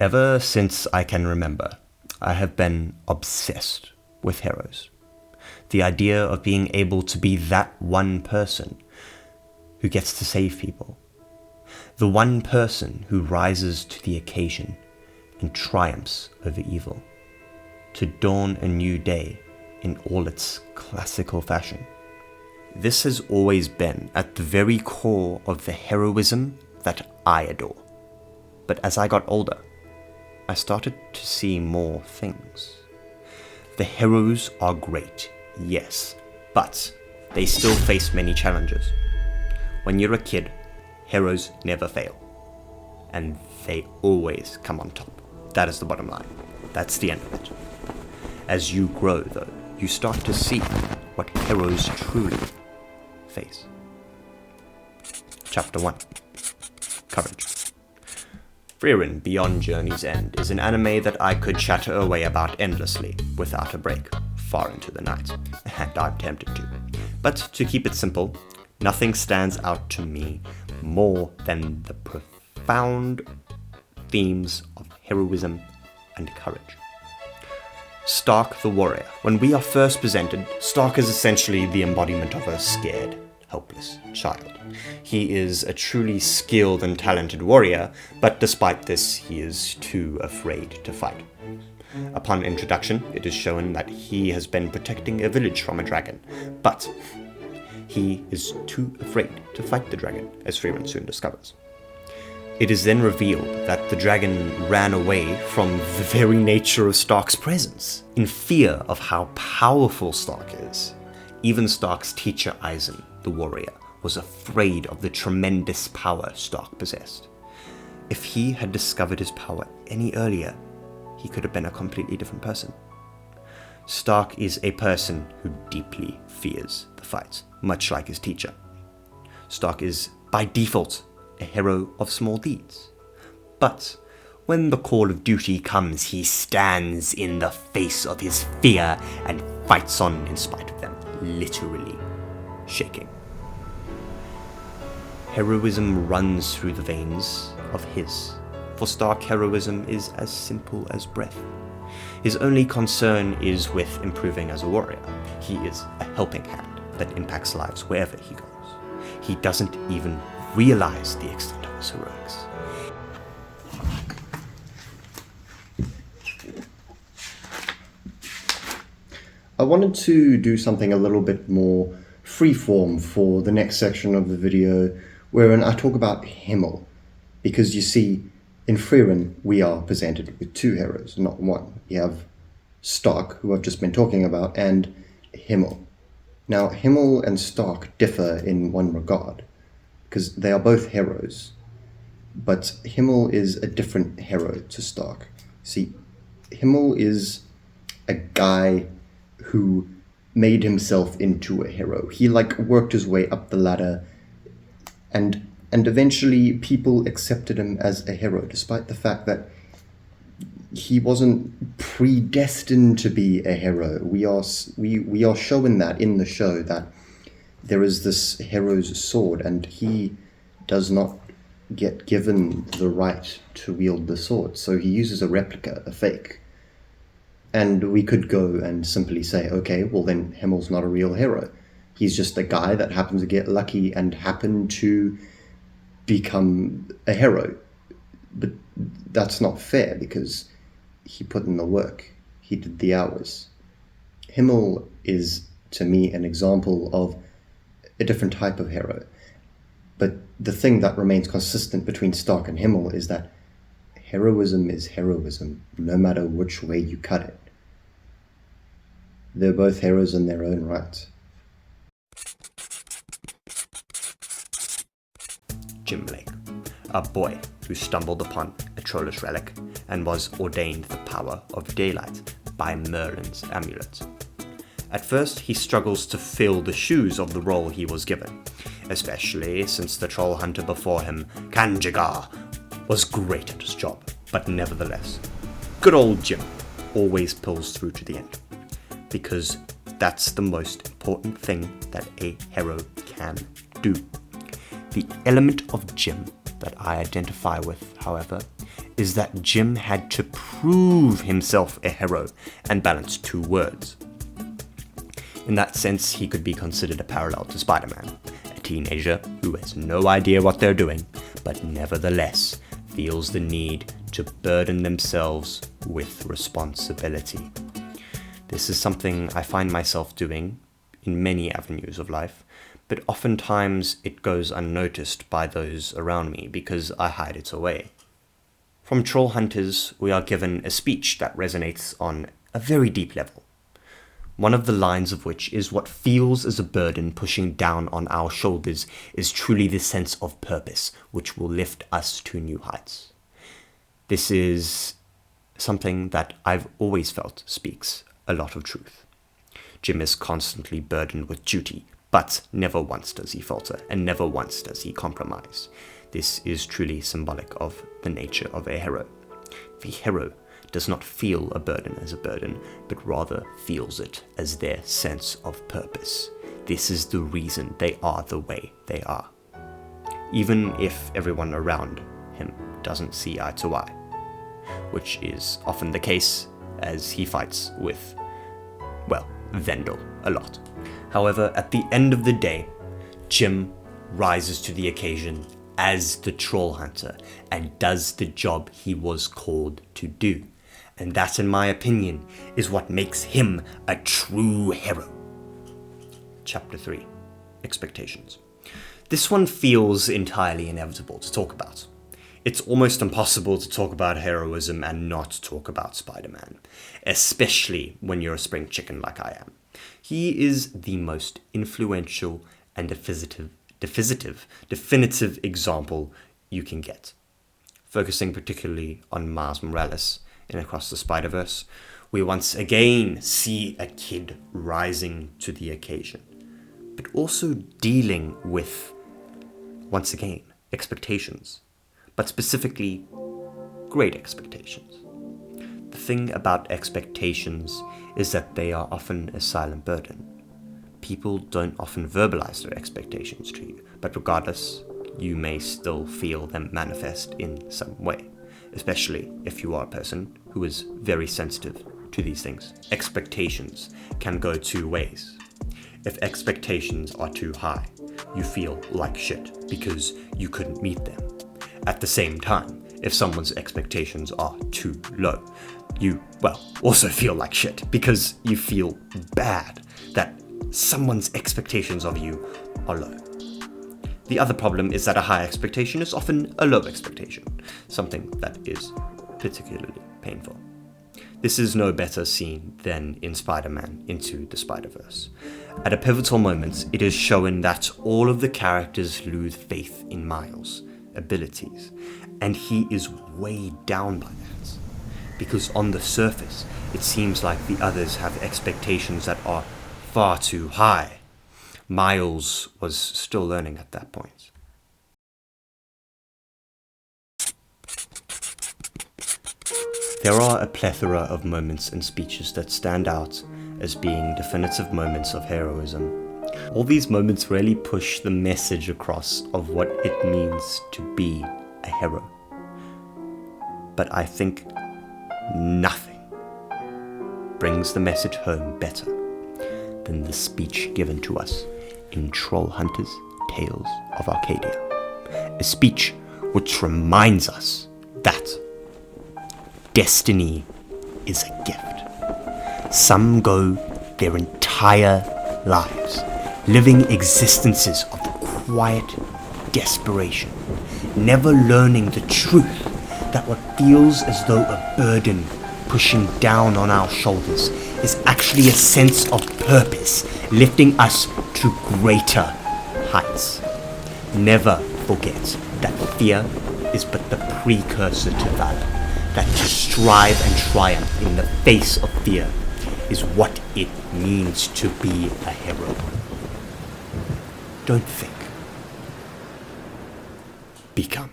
Ever since I can remember, I have been obsessed with heroes. The idea of being able to be that one person who gets to save people. The one person who rises to the occasion and triumphs over evil. To dawn a new day in all its classical fashion. This has always been at the very core of the heroism that I adore. But as I got older, I started to see more things. The heroes are great, yes, but they still face many challenges. When you're a kid, heroes never fail, and they always come on top. That is the bottom line. That's the end of it. As you grow, though, you start to see what heroes truly face. Chapter 1. Courage. Frieren Beyond Journey's End is an anime that I could chatter away about endlessly, without a break, far into the night, and I'm tempted to. But to keep it simple, nothing stands out to me more than the profound themes of heroism and courage. Stark the warrior. When we are first presented, Stark is essentially the embodiment of a scared, helpless child. He is a truly skilled and talented warrior, but despite this, he is too afraid to fight. Upon introduction, it is shown that he has been protecting a village from a dragon, but he is too afraid to fight the dragon, as Frieren soon discovers. It is then revealed that the dragon ran away from the very nature of Stark's presence, in fear of how powerful Stark is. Even Stark's teacher Eisen, the warrior, was afraid of the tremendous power Stark possessed. If he had discovered his power any earlier, he could have been a completely different person. Stark is a person who deeply fears the fight, much like his teacher. Stark is, by default, a hero of small deeds. But when the call of duty comes, he stands in the face of his fear and fights on in spite of them, literally shaking. Heroism runs through the veins of his. For Stark, heroism is as simple as breath. His only concern is with improving as a warrior. He is a helping hand that impacts lives wherever he goes. He doesn't even realize the extent of his heroics. I wanted to do something a little bit more freeform for the next section of the video, wherein I talk about Himmel, because you see, in Frieren we are presented with two heroes, not one. We have Stark, who I've just been talking about, and Himmel. Now, Himmel and Stark differ in one regard, because they are both heroes, but Himmel is a different hero to Stark. See, Himmel is a guy who made himself into a hero. He worked his way up the ladder, and eventually people accepted him as a hero, despite the fact that he wasn't predestined to be a hero. We are shown that in the show, that there is this hero's sword, and he does not get given the right to wield the sword, so he uses a replica, a fake. And we could go and simply say, okay, well then Himmel's not a real hero. He's just a guy that happened to get lucky and happened to become a hero. But that's not fair, because he put in the work. He did the hours. Himmel is, to me, an example of a different type of hero. But the thing that remains consistent between Stark and Himmel is that heroism is heroism, no matter which way you cut it. They're both heroes in their own right. Jim Blake, a boy who stumbled upon a trollish relic and was ordained the power of daylight by Merlin's amulet. At first, he struggles to fill the shoes of the role he was given, especially since the troll hunter before him, Kanjigar, was great at his job, but nevertheless, good old Jim always pulls through to the end, because that's the most important thing that a hero can do. The element of Jim that I identify with, however, is that Jim had to prove himself a hero and balance two words. In that sense, he could be considered a parallel to Spider-Man, a teenager who has no idea what they're doing, but nevertheless feels the need to burden themselves with responsibility. This is something I find myself doing in many avenues of life, but oftentimes it goes unnoticed by those around me because I hide it away. From Troll Hunters, we are given a speech that resonates on a very deep level. One of the lines of which is, what feels as a burden pushing down on our shoulders is truly the sense of purpose, which will lift us to new heights. This is something that I've always felt speaks a lot of truth. Jim is constantly burdened with duty, but never once does he falter, and never once does he compromise. This is truly symbolic of the nature of a hero. The hero does not feel a burden as a burden, but rather feels it as their sense of purpose. This is the reason they are the way they are. Even if everyone around him doesn't see eye to eye, which is often the case as he fights with, Vendel a lot. However, at the end of the day, Jim rises to the occasion as the troll hunter and does the job he was called to do. And that, in my opinion, is what makes him a true hero. Chapter 3. Expectations. This one feels entirely inevitable to talk about. It's almost impossible to talk about heroism and not talk about Spider-Man, especially when you're a spring chicken like I am. He is the most influential and definitive example you can get. Focusing particularly on Miles Morales in Across the Spider-Verse, we once again see a kid rising to the occasion, but also dealing with, once again, expectations, but specifically great expectations. The thing about expectations is that they are often a silent burden. People don't often verbalize their expectations to you, but regardless, you may still feel them manifest in some way, especially if you are a person who is very sensitive to these things. Expectations can go two ways. If expectations are too high, you feel like shit because you couldn't meet them. At the same time, if someone's expectations are too low, you, also feel like shit because you feel bad that someone's expectations of you are low. The other problem is that a high expectation is often a low expectation, something that is particularly painful. This is no better seen than in Spider-Man Into the Spider-Verse. At a pivotal moment, it is shown that all of the characters lose faith in Miles' abilities, and he is weighed down by that. Because on the surface, it seems like the others have expectations that are far too high. Miles was still learning at that point. There are a plethora of moments and speeches that stand out as being definitive moments of heroism. All these moments really push the message across of what it means to be a hero. But I think nothing brings the message home better than the speech given to us in Troll Hunters Tales of Arcadia. A speech which reminds us that destiny is a gift. Some go their entire lives living existences of quiet desperation, never learning the truth that what feels as though a burden pushing down on our shoulders is actually a sense of purpose, lifting us to greater heights. Never forget that fear is but the precursor to valor, that to strive and triumph in the face of fear is what it means to be a hero. Don't think. Become.